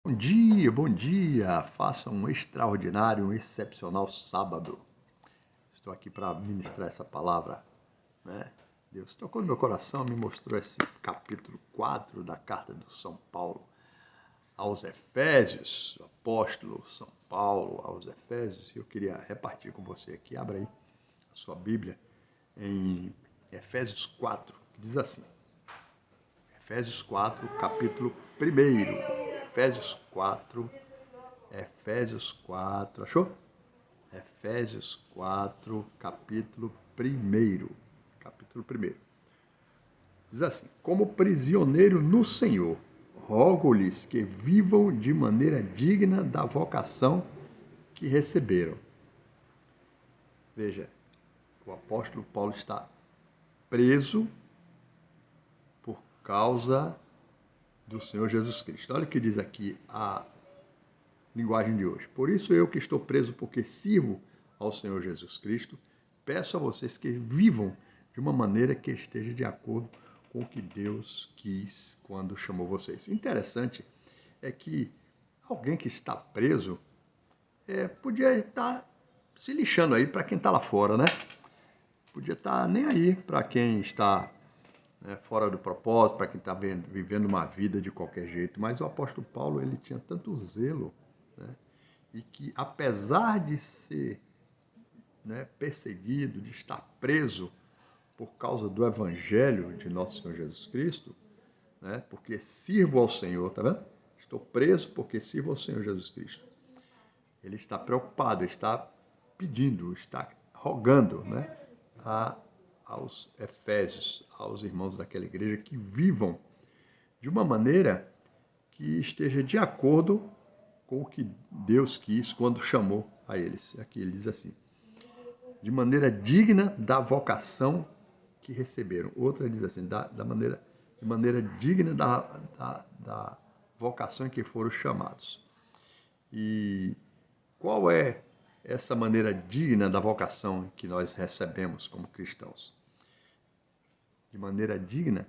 Bom dia! Faça um extraordinário, um excepcional sábado. Estou aqui para ministrar essa palavra, né? Deus tocou no meu coração, me mostrou esse capítulo 4 da carta do São Paulo aos Efésios, o apóstolo São Paulo aos Efésios, e eu queria repartir com você aqui. Abra aí a sua Bíblia em Efésios 4, que diz assim. Efésios 4, capítulo 1. Efésios 4, achou? Efésios 4, capítulo 1. Capítulo 1. Diz assim: Como prisioneiro no Senhor, rogo-lhes que vivam de maneira digna da vocação que receberam. Veja, o apóstolo Paulo está preso por causa do Senhor Jesus Cristo. Olha o que diz aqui a linguagem de hoje. Por isso eu que estou preso porque sirvo ao Senhor Jesus Cristo, peço a vocês que vivam de uma maneira que esteja de acordo com o que Deus quis quando chamou vocês. Interessante é que alguém que está preso podia estar se lixando aí para quem está lá fora, né? Podia estar nem aí para quem está fora do propósito, para quem está vivendo uma vida de qualquer jeito. Mas o apóstolo Paulo, ele tinha tanto zelo, né? E que apesar de ser perseguido, de estar preso por causa do evangelho de nosso Senhor Jesus Cristo, porque sirvo ao Senhor, tá vendo? Estou preso porque sirvo ao Senhor Jesus Cristo. Ele está preocupado, está pedindo, está rogando, aos Efésios, aos irmãos daquela igreja, que vivam de uma maneira que esteja de acordo com o que Deus quis quando chamou a eles. Aqui ele diz assim: de maneira digna da vocação que receberam. Outra diz assim: de maneira digna da vocação em que foram chamados. E qual é essa maneira digna da vocação que nós recebemos como cristãos? De maneira digna,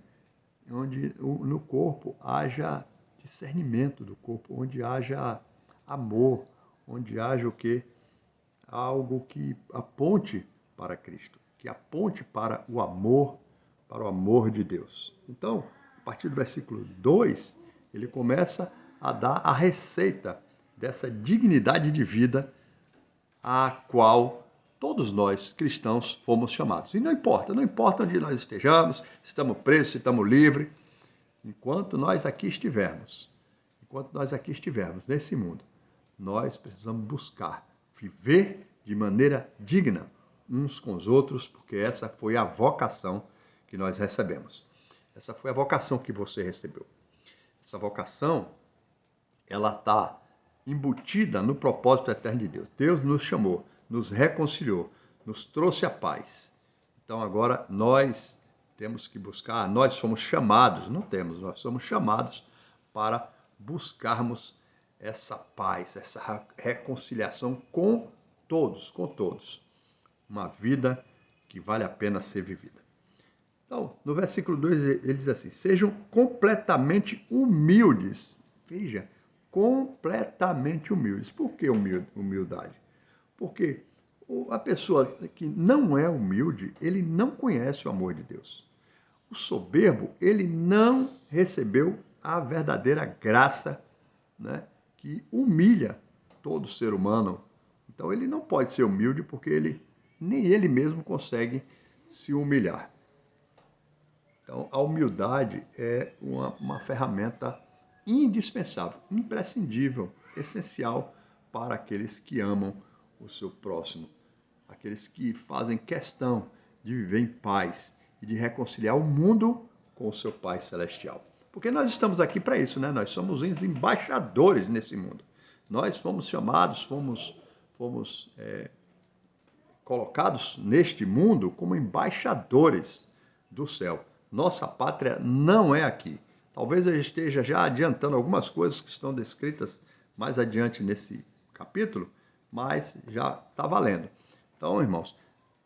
onde no corpo haja discernimento do corpo, onde haja amor, onde haja o quê? Algo que aponte para Cristo, que aponte para o amor de Deus. Então, a partir do versículo 2, ele começa a dar a receita dessa dignidade de vida a qual todos nós cristãos fomos chamados. E não importa onde nós estejamos, se estamos presos, se estamos livres, enquanto nós aqui estivermos nesse mundo, nós precisamos buscar viver de maneira digna uns com os outros, porque essa foi a vocação que nós recebemos. Essa foi a vocação que você recebeu. Essa vocação, ela está embutida no propósito eterno de Deus. Deus nos chamou, nos reconciliou, nos trouxe a paz. Então agora nós temos que buscar, nós somos chamados, nós somos chamados para buscarmos essa paz, essa reconciliação com todos. Uma vida que vale a pena ser vivida. Então, no versículo 2, ele diz assim: sejam completamente humildes. Veja, completamente humildes. Por que humildade? Porque a pessoa que não é humilde, ele não conhece o amor de Deus. O soberbo, ele não recebeu a verdadeira graça, que humilha todo ser humano. Então ele não pode ser humilde porque nem ele mesmo consegue se humilhar. Então a humildade é uma ferramenta indispensável, imprescindível, essencial para aqueles que amam o seu próximo, aqueles que fazem questão de viver em paz e de reconciliar o mundo com o seu Pai Celestial. Porque nós estamos aqui para isso, né? Nós somos os embaixadores nesse mundo. Nós fomos chamados, fomos colocados neste mundo como embaixadores do céu. Nossa pátria não é aqui. Talvez eu esteja já adiantando algumas coisas que estão descritas mais adiante nesse capítulo, mas já está valendo. Então, irmãos,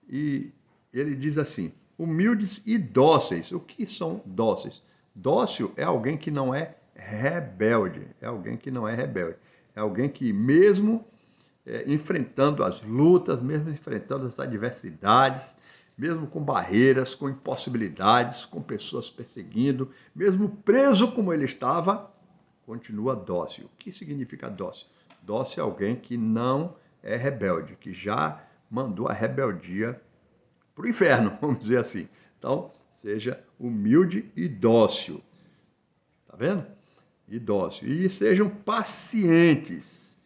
e ele diz assim: humildes e dóceis. O que são dóceis? Dócil é alguém que não é rebelde, é alguém que não é rebelde. É alguém que mesmo enfrentando as lutas, mesmo enfrentando as adversidades, mesmo com barreiras, com impossibilidades, com pessoas perseguindo, mesmo preso como ele estava, continua dócil. O que significa dócil? Dócil é alguém que não é rebelde, que já mandou a rebeldia para o inferno, vamos dizer assim. Então, seja humilde e dócil. Tá vendo? E dócil. E sejam pacientes.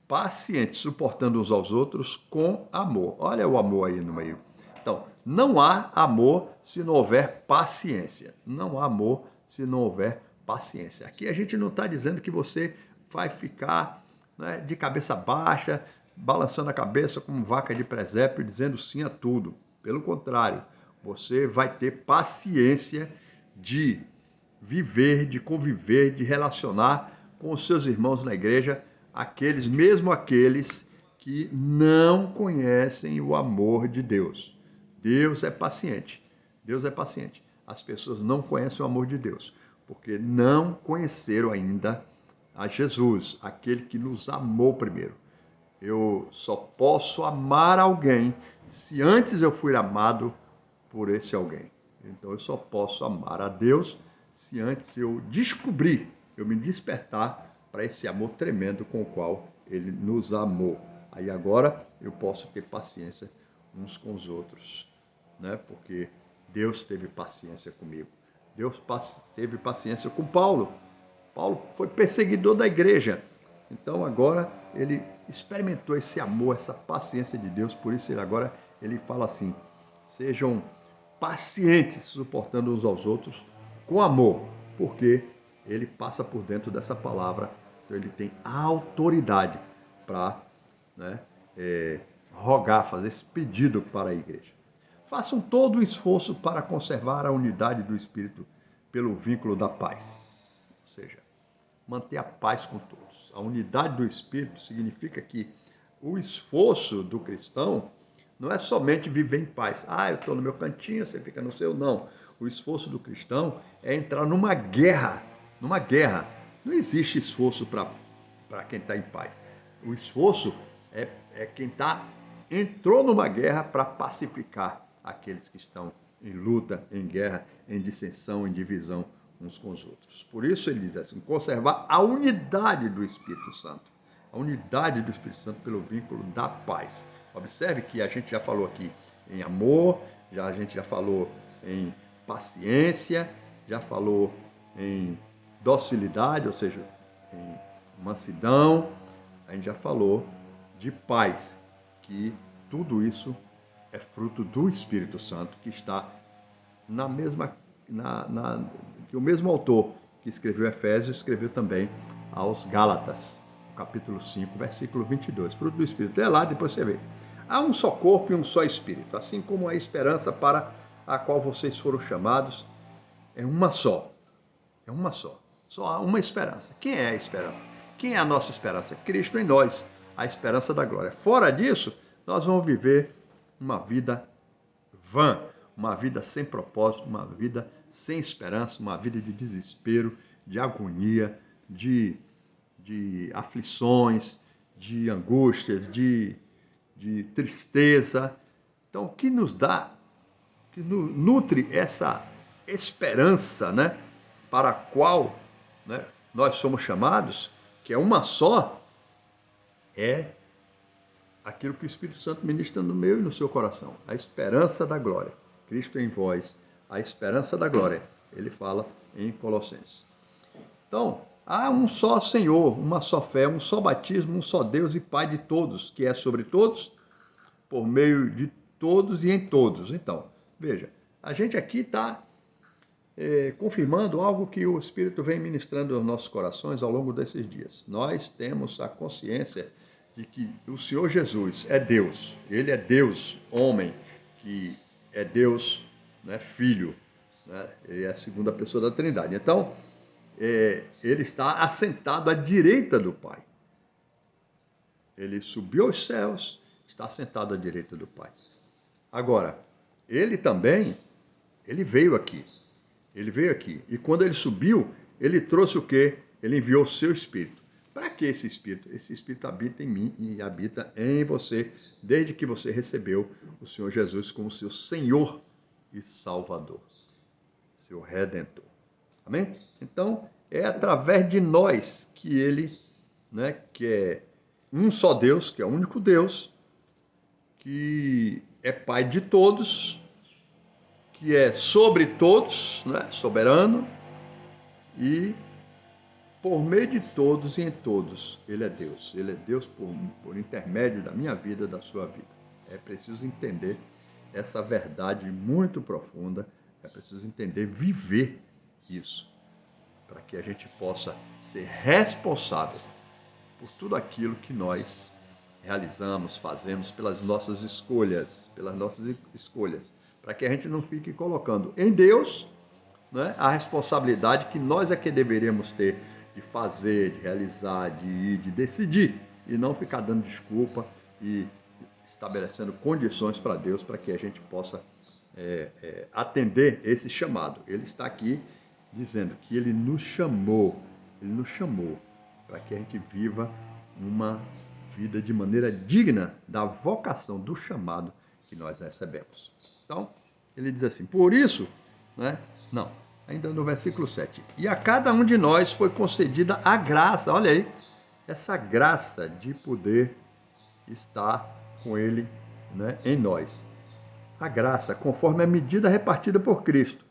Pacientes, suportando uns aos outros com amor. Olha o amor aí no meio. Então, não há amor se não houver paciência. Não há amor se não houver paciência. Aqui a gente não está dizendo que você vai ficar, né, de cabeça baixa, balançando a cabeça como vaca de presépio, dizendo sim a tudo. Pelo contrário, você vai ter paciência de viver, de conviver, de relacionar com os seus irmãos na igreja, mesmo aqueles que não conhecem o amor de Deus. Deus é paciente. Deus é paciente. As pessoas não conhecem o amor de Deus, porque não conheceram ainda a Jesus, aquele que nos amou primeiro. Eu só posso amar alguém se antes eu fui amado por esse alguém. Então eu só posso amar a Deus se antes eu descobrir, eu me despertar para esse amor tremendo com o qual ele nos amou. Aí agora eu posso ter paciência uns com os outros, né? Porque Deus teve paciência comigo. Deus teve paciência com Paulo. Paulo foi perseguidor da igreja. Então agora ele experimentou esse amor, essa paciência de Deus, por isso ele fala assim: sejam pacientes, suportando uns aos outros com amor, porque ele passa por dentro dessa palavra, então ele tem autoridade para, né, rogar, fazer esse pedido para a igreja. Façam todo o esforço para conservar a unidade do Espírito pelo vínculo da paz, ou seja, manter a paz com todos. A unidade do Espírito significa que o esforço do cristão não é somente viver em paz. Eu estou no meu cantinho, você fica no seu. Não. O esforço do cristão é entrar numa guerra. Numa guerra. Não existe esforço para quem está em paz. O esforço é quem entrou numa guerra para pacificar aqueles que estão em luta, em guerra, em dissensão, em divisão uns com os outros. Por isso ele diz assim: conservar a unidade do Espírito Santo. A unidade do Espírito Santo pelo vínculo da paz. Observe que a gente já falou aqui em amor, a gente já falou em paciência, já falou em docilidade, ou seja, em mansidão, a gente já falou de paz, que tudo isso é fruto do Espírito Santo, que está na mesma, que o mesmo autor que escreveu Efésios escreveu também aos Gálatas, capítulo 5, versículo 22, fruto do Espírito. É lá, depois você vê. Há um só corpo e um só Espírito, assim como a esperança para a qual vocês foram chamados é uma só. É uma só. Só há uma esperança. Quem é a esperança? Quem é a nossa esperança? Cristo em nós, a esperança da glória. Fora disso, nós vamos viver uma vida vã, uma vida sem propósito, uma vida sem esperança, uma vida de desespero, de agonia, de aflições, de angústias, de tristeza. Então, o que nos dá, que nutre essa esperança, né, para a qual, né, nós somos chamados, que é uma só, é aquilo que o Espírito Santo ministra no meu e no seu coração, a esperança da glória. Cristo em vós, a esperança da glória. Ele fala em Colossenses. Então, há um só Senhor, uma só fé, um só batismo, um só Deus e Pai de todos, que é sobre todos, por meio de todos e em todos. Então, veja, a gente aqui está confirmando algo que o Espírito vem ministrando aos nossos corações ao longo desses dias. Nós temos a consciência de que o Senhor Jesus é Deus. Ele é Deus, homem, que é Deus, né, Filho. Né? Ele é a segunda pessoa da Trindade. Então, ele está assentado à direita do Pai. Ele subiu aos céus, está assentado à direita do Pai. Agora, ele também, ele veio aqui. Ele veio aqui. E quando ele subiu, ele trouxe o quê? Ele enviou o seu Espírito. Para que esse Espírito? Esse Espírito habita em mim e habita em você, desde que você recebeu o Senhor Jesus como seu Senhor e Salvador, seu Redentor. Amém? Então, é através de nós que ele, que é um só Deus, que é o único Deus, que é Pai de todos, que é sobre todos, soberano, e por meio de todos e em todos, ele é Deus. Ele é Deus por intermédio da minha vida, da sua vida. É preciso entender essa verdade muito profunda, é preciso entender, viver isso, para que a gente possa ser responsável por tudo aquilo que nós realizamos, fazemos pelas nossas escolhas, para que a gente não fique colocando em Deus, a responsabilidade que nós é que deveríamos ter de fazer, de realizar, de ir, de decidir, e não ficar dando desculpa e estabelecendo condições para Deus para que a gente possa atender esse chamado. Ele está aqui dizendo que ele nos chamou para que a gente viva uma vida de maneira digna da vocação, do chamado que nós recebemos. Então, ele diz assim, por isso, ainda no versículo 7, e a cada um de nós foi concedida a graça, olha aí, essa graça de poder estar com ele, em nós. A graça, conforme a medida repartida por Cristo.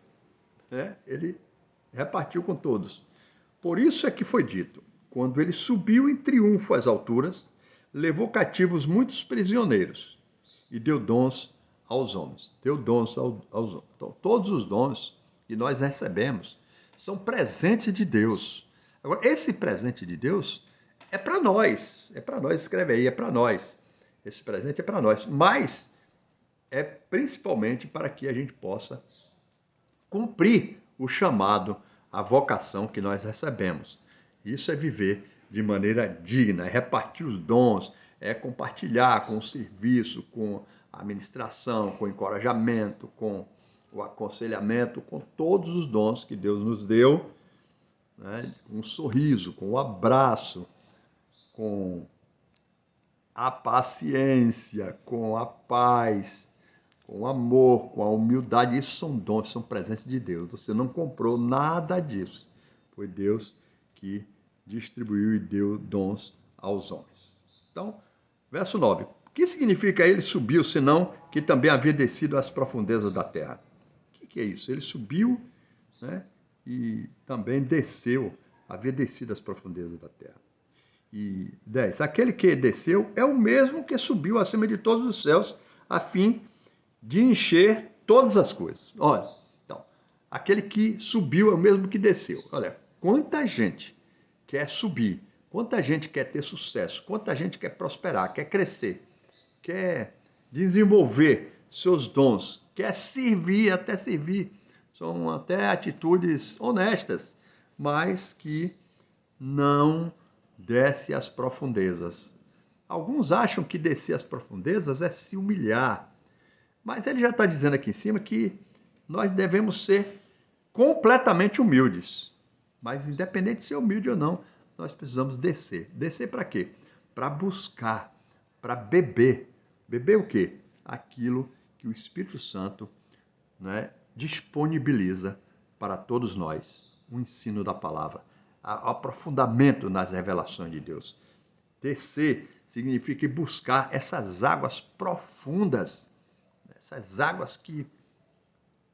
Ele repartiu com todos. Por isso é que foi dito, quando ele subiu em triunfo às alturas, levou cativos muitos prisioneiros e deu dons aos homens. Deu dons aos homens. Então, todos os dons que nós recebemos são presentes de Deus. Agora, esse presente de Deus é para nós. É para nós, escreve aí, é para nós. Esse presente é para nós. Mas é principalmente para que a gente possa cumprir o chamado, a vocação que nós recebemos. Isso é viver de maneira digna, é repartir os dons, é compartilhar com o serviço, com a administração, com o encorajamento, com o aconselhamento, com todos os dons que Deus nos deu, com um sorriso, com o abraço, com a paciência, com a paz, com o amor, com a humildade. Isso são dons, são presentes de Deus. Você não comprou nada disso. Foi Deus que distribuiu e deu dons aos homens. Então, verso 9. O que significa ele subiu, senão que também havia descido às profundezas da terra? O que é isso? Ele subiu, e também desceu, havia descido às profundezas da terra. E 10. Aquele que desceu é o mesmo que subiu acima de todos os céus, a fim de encher todas as coisas. Olha, então, aquele que subiu é o mesmo que desceu. Olha, quanta gente quer subir, quanta gente quer ter sucesso, quanta gente quer prosperar, quer crescer, quer desenvolver seus dons, quer servir, até servir. São até atitudes honestas, mas que não desce às profundezas. Alguns acham que descer às profundezas é se humilhar, mas ele já está dizendo aqui em cima que nós devemos ser completamente humildes. Mas independente de ser humilde ou não, nós precisamos descer. Descer para quê? Para buscar, para beber. Beber o quê? Aquilo que o Espírito Santo disponibiliza para todos nós. O ensino da palavra, o aprofundamento nas revelações de Deus. Descer significa buscar essas águas profundas, essas águas que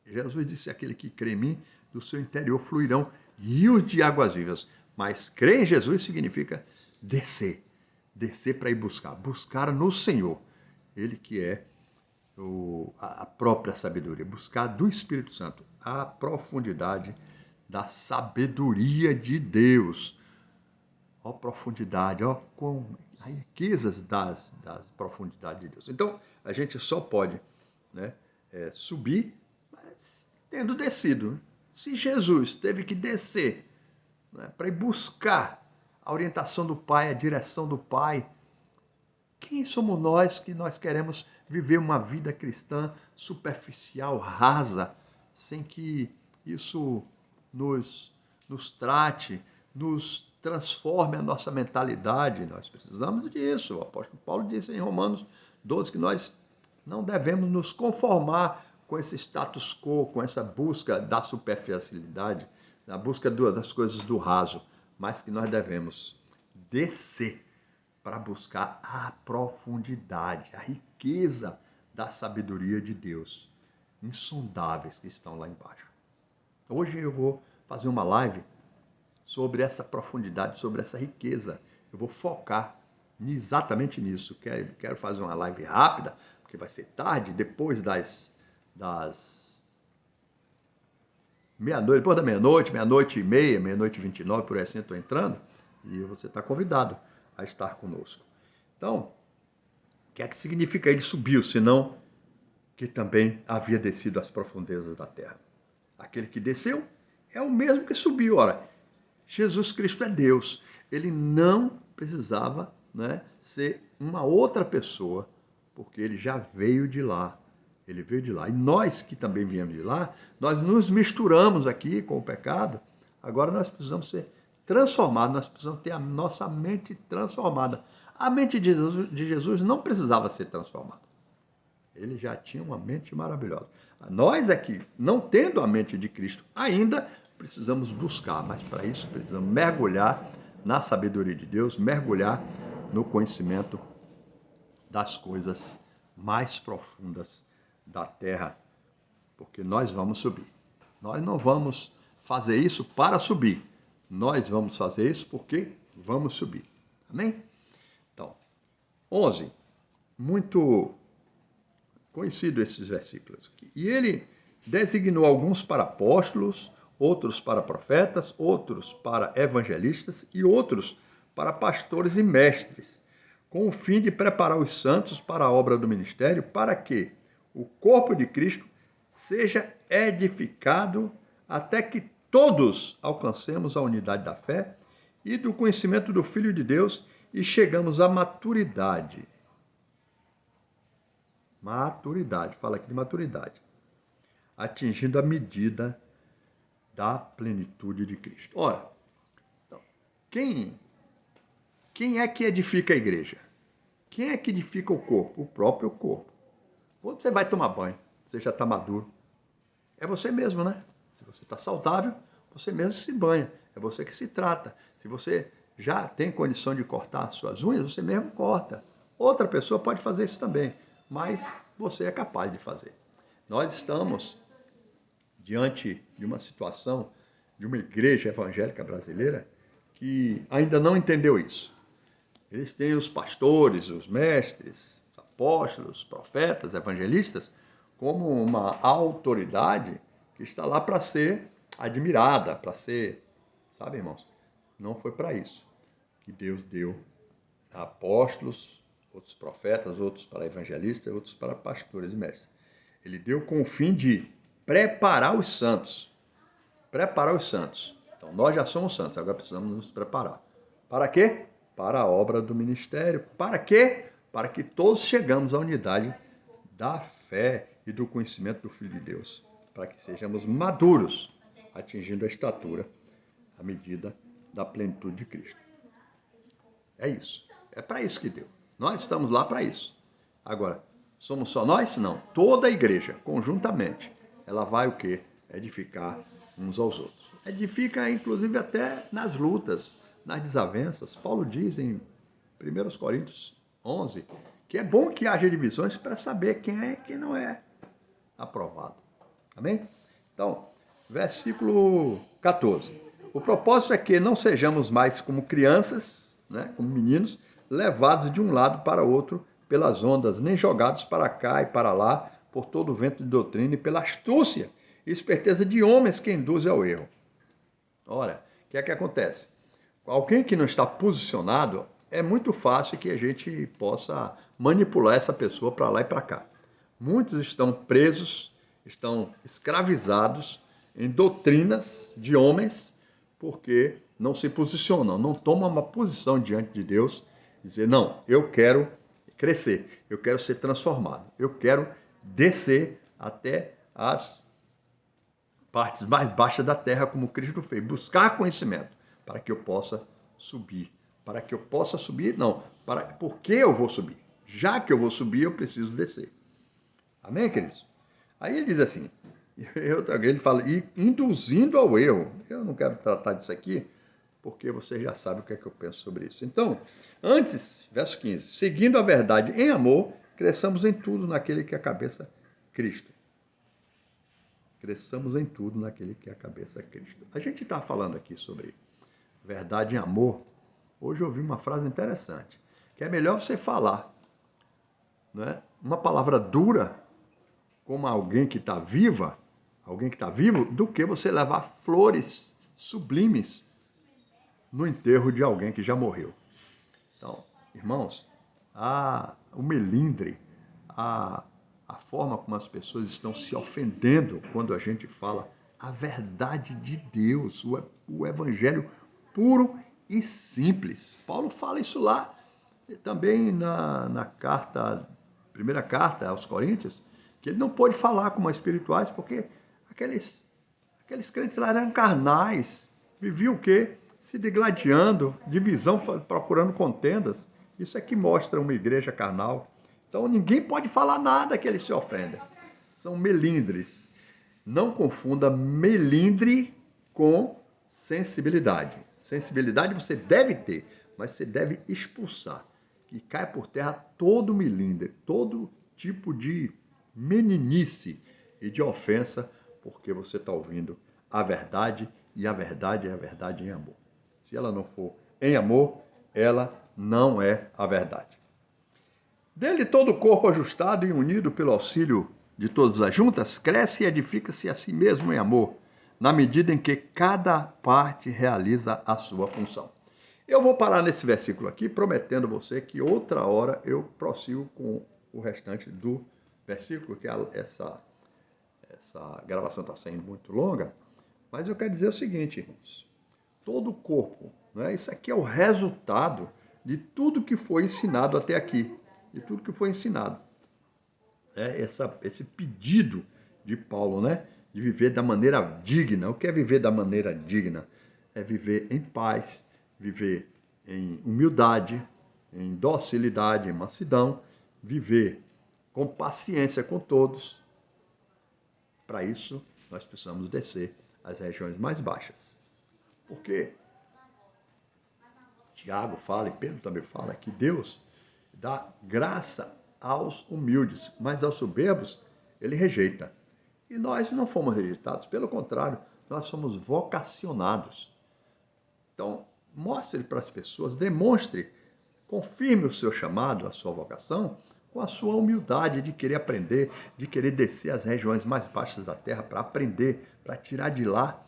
Jesus disse, aquele que crê em mim, do seu interior fluirão rios de águas vivas. Mas crer em Jesus significa descer. Descer para ir buscar. Buscar no Senhor. Ele que é a própria sabedoria. Buscar do Espírito Santo a profundidade da sabedoria de Deus. Ó profundidade, ó com as riquezas das profundidades de Deus. Então, a gente só pode subir, mas tendo descido. Se Jesus teve que descer para ir buscar a orientação do Pai, a direção do Pai, quem somos nós que nós queremos viver uma vida cristã superficial, rasa, sem que isso nos nos trate, nos transforme a nossa mentalidade. Nós precisamos disso. O apóstolo Paulo disse em Romanos 12 que nós não devemos nos conformar com esse status quo, com essa busca da superficialidade, na busca das coisas do raso, mas que nós devemos descer para buscar a profundidade, a riqueza da sabedoria de Deus, insondáveis que estão lá embaixo. Hoje eu vou fazer uma live sobre essa profundidade, sobre essa riqueza. Eu vou focar exatamente nisso. Quero fazer uma live rápida, porque vai ser tarde, depois das meia-noite, depois da meia-noite, meia-noite e meia, meia-noite e 29, por aí assim eu estou entrando, e você está convidado a estar conosco. Então, o que é que significa ele subiu, senão que também havia descido às profundezas da terra? Aquele que desceu é o mesmo que subiu. Ora, Jesus Cristo é Deus. Ele não precisava, ser uma outra pessoa, porque ele já veio de lá. Ele veio de lá. E nós que também viemos de lá, nós nos misturamos aqui com o pecado. Agora nós precisamos ser transformados, nós precisamos ter a nossa mente transformada. A mente de Jesus não precisava ser transformada. Ele já tinha uma mente maravilhosa. Nós aqui, não tendo a mente de Cristo ainda, precisamos buscar, mas para isso precisamos mergulhar na sabedoria de Deus, mergulhar no conhecimento das coisas mais profundas da terra, porque nós vamos subir. Nós não vamos fazer isso para subir, nós vamos fazer isso porque vamos subir. Amém? Então, 11, muito conhecido esses versículos aqui. E ele designou alguns para apóstolos, outros para profetas, outros para evangelistas e outros para pastores e mestres, com o fim de preparar os santos para a obra do ministério, para que o corpo de Cristo seja edificado até que todos alcancemos a unidade da fé e do conhecimento do Filho de Deus e chegamos à maturidade. Maturidade, fala aqui de maturidade. Atingindo a medida da plenitude de Cristo. Ora, então, quem é que edifica a igreja? Quem é que edifica o corpo? O próprio corpo. Quando você vai tomar banho, você já está maduro. É você mesmo, né? Se você está saudável, você mesmo se banha. É você que se trata. Se você já tem condição de cortar suas unhas, você mesmo corta. Outra pessoa pode fazer isso também, mas você é capaz de fazer. Nós estamos diante de uma situação de uma igreja evangélica brasileira que ainda não entendeu isso. Eles têm os pastores, os mestres, os apóstolos, os profetas, evangelistas, como uma autoridade que está lá para ser admirada, para ser, sabe, irmãos? Não foi para isso que Deus deu a apóstolos, outros profetas, outros para evangelistas, outros para pastores e mestres. Ele deu com o fim de preparar os santos. Preparar os santos. Então, nós já somos santos, agora precisamos nos preparar. Para quê? Para a obra do ministério. Para quê? Para que todos chegamos à unidade da fé e do conhecimento do Filho de Deus. Para que sejamos maduros, atingindo a estatura, a medida da plenitude de Cristo. É isso. É para isso que deu. Nós estamos lá para isso. Agora, somos só nós? Não. Toda a igreja, conjuntamente, ela vai o quê? Edificar uns aos outros. Edifica, inclusive, até nas lutas, nas desavenças. Paulo diz em 1 Coríntios 11 que é bom que haja divisões para saber quem é e quem não é aprovado. Amém? Então, versículo 14. O propósito é que não sejamos mais como crianças, como meninos, levados de um lado para outro pelas ondas, nem jogados para cá e para lá por todo o vento de doutrina e pela astúcia e esperteza de homens que induzem ao erro. Ora, o que é que acontece? Alguém que não está posicionado, é muito fácil que a gente possa manipular essa pessoa para lá e para cá. Muitos estão presos, estão escravizados em doutrinas de homens porque não se posicionam, não tomam uma posição diante de Deus, dizer, não, eu quero crescer, eu quero ser transformado, eu quero descer até as partes mais baixas da terra, como Cristo fez. Buscar conhecimento para que eu possa subir. Para que eu possa subir, não. Por que eu vou subir? Já que eu vou subir, eu preciso descer. Amém, queridos? Aí ele diz assim, ele fala, induzindo ao erro. Eu não quero tratar disso aqui, porque você já sabe o que é que eu penso sobre isso. Então, antes, verso 15, seguindo a verdade em amor, cresçamos em tudo naquele que é a cabeça, Cristo. Cresçamos em tudo naquele que é a cabeça, Cristo. A gente está falando aqui sobre verdade em amor. Hoje eu ouvi uma frase interessante, que é melhor você falar, né, uma palavra dura, como alguém que está viva, alguém que está vivo, do que você levar flores sublimes no enterro de alguém que já morreu. Então, irmãos, o melindre, a forma como as pessoas estão se ofendendo quando a gente fala a verdade de Deus, o evangelho puro e simples. Paulo fala isso lá também na primeira carta aos Coríntios, que ele não pôde falar como espirituais, porque aqueles crentes lá eram carnais, viviam o quê? Se degladiando, divisão, procurando contendas. Isso é que mostra uma igreja carnal. Então ninguém pode falar nada que eles se ofendem. São melindres. Não confunda melindre com sensibilidade. Sensibilidade você deve ter, mas você deve expulsar. Que caia por terra todo melindre, todo tipo de meninice e de ofensa, porque você está ouvindo a verdade, e a verdade é a verdade em amor. Se ela não for em amor, ela não é a verdade. Dele todo o corpo ajustado e unido pelo auxílio de todas as juntas, cresce e edifica-se a si mesmo em amor, na medida em que cada parte realiza a sua função. Eu vou parar nesse versículo aqui, prometendo você que outra hora eu prossigo com o restante do versículo, que essa gravação está sendo muito longa, mas eu quero dizer o seguinte, irmãos, todo o corpo, né, isso aqui é o resultado de tudo que foi ensinado até aqui, de tudo que foi ensinado. Esse pedido de Paulo, né, de viver da maneira digna. O que é viver da maneira digna? É viver em paz, viver em humildade, em docilidade, em mansidão, viver com paciência com todos. Para isso, nós precisamos descer às regiões mais baixas. Porque Tiago fala, e Pedro também fala, que Deus dá graça aos humildes, mas aos soberbos ele rejeita. E nós não fomos rejeitados, pelo contrário, nós somos vocacionados. Então, mostre para as pessoas, demonstre, confirme o seu chamado, a sua vocação, com a sua humildade de querer aprender, de querer descer às regiões mais baixas da terra para aprender, para tirar de lá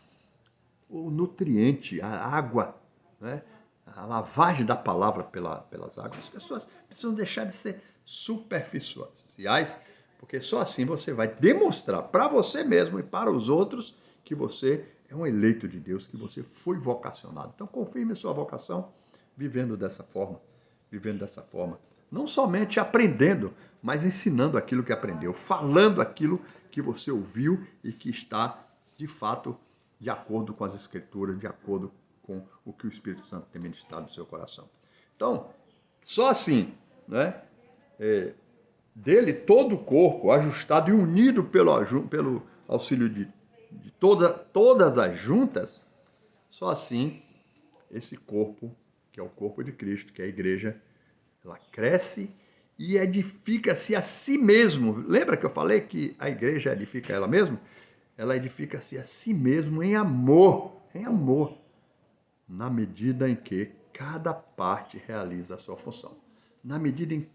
o nutriente, a água, né? A lavagem da palavra pelas águas. As pessoas precisam deixar de ser superficiais, porque só assim você vai demonstrar para você mesmo e para os outros que você é um eleito de Deus, que você foi vocacionado. Então confirme sua vocação vivendo dessa forma. Não somente aprendendo, mas ensinando aquilo que aprendeu, falando aquilo que você ouviu e que está, de fato, de acordo com as Escrituras, de acordo com o que o Espírito Santo tem ministrado no seu coração. Então, só assim, né? Dele todo o corpo, ajustado e unido pelo auxílio de todas as juntas, só assim esse corpo, que é o corpo de Cristo, que é a igreja, ela cresce e edifica-se a si mesmo. Lembra que eu falei que a igreja edifica ela mesma? Ela edifica-se a si mesmo em amor, na medida em que cada parte realiza a sua função. Na medida em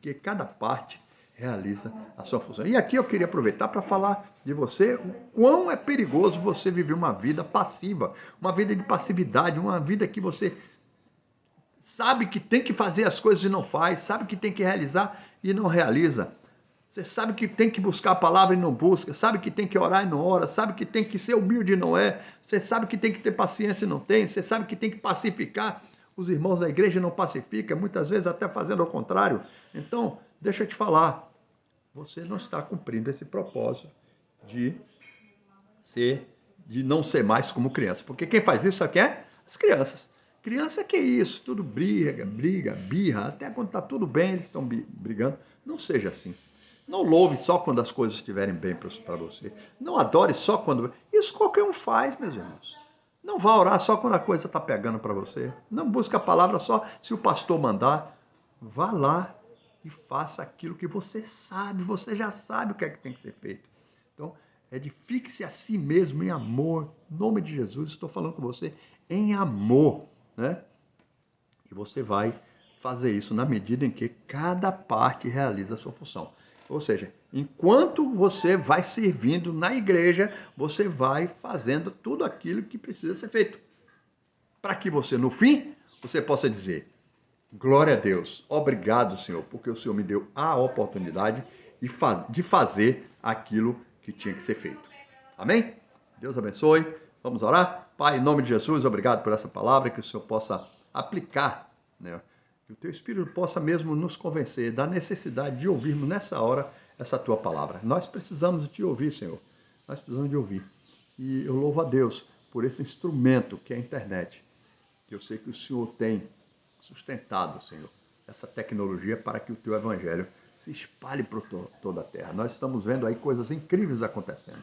que cada parte realiza a sua função. E aqui eu queria aproveitar para falar de você, o quão é perigoso você viver uma vida passiva, uma vida de passividade, uma vida que você sabe que tem que fazer as coisas e não faz, sabe que tem que realizar e não realiza. Você sabe que tem que buscar a palavra e não busca, sabe que tem que orar e não ora, sabe que tem que ser humilde e não é, você sabe que tem que ter paciência e não tem, você sabe que tem que pacificar os irmãos da igreja e não pacifica, muitas vezes até fazendo ao contrário. Então, deixa eu te falar, você não está cumprindo esse propósito de de não ser mais como criança. Porque quem faz isso, sabe quem é? As crianças. Criança que é isso, tudo briga, birra, até quando está tudo bem, eles estão brigando. Não seja assim. Não louve só quando as coisas estiverem bem para você. Não adore só quando... Isso qualquer um faz, meus irmãos. Não vá orar só quando a coisa está pegando para você. Não busque a palavra só se o pastor mandar. Vá lá e faça aquilo que você sabe. Você já sabe o que é que tem que ser feito. Então, edifique-se a si mesmo em amor. Em nome de Jesus, estou falando com você em amor, né? E você vai fazer isso na medida em que cada parte realiza a sua função. Ou seja, enquanto você vai servindo na igreja, você vai fazendo tudo aquilo que precisa ser feito. Para que você, no fim, você possa dizer: glória a Deus, obrigado, Senhor, porque o Senhor me deu a oportunidade de fazer aquilo que tinha que ser feito. Amém? Deus abençoe. Vamos orar? Pai, em nome de Jesus, obrigado por essa palavra, que o Senhor possa aplicar, né? Que o teu Espírito possa mesmo nos convencer da necessidade de ouvirmos nessa hora essa tua palavra. Nós precisamos de te ouvir, Senhor. Nós precisamos de ouvir. E eu louvo a Deus por esse instrumento que é a internet, que eu sei que o Senhor tem sustentado, Senhor, essa tecnologia para que o teu evangelho se espalhe por toda a terra. Nós estamos vendo aí coisas incríveis acontecendo.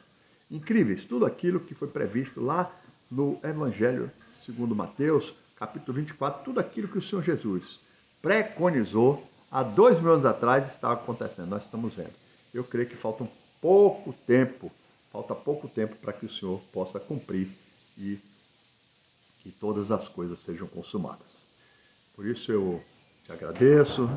Incríveis, tudo aquilo que foi previsto lá no Evangelho segundo Mateus, capítulo 24, tudo aquilo que o Senhor Jesus preconizou há 2.000 anos atrás está acontecendo. Nós estamos vendo. Eu creio que falta pouco tempo para que o Senhor possa cumprir e que todas as coisas sejam consumadas. Por isso eu te agradeço.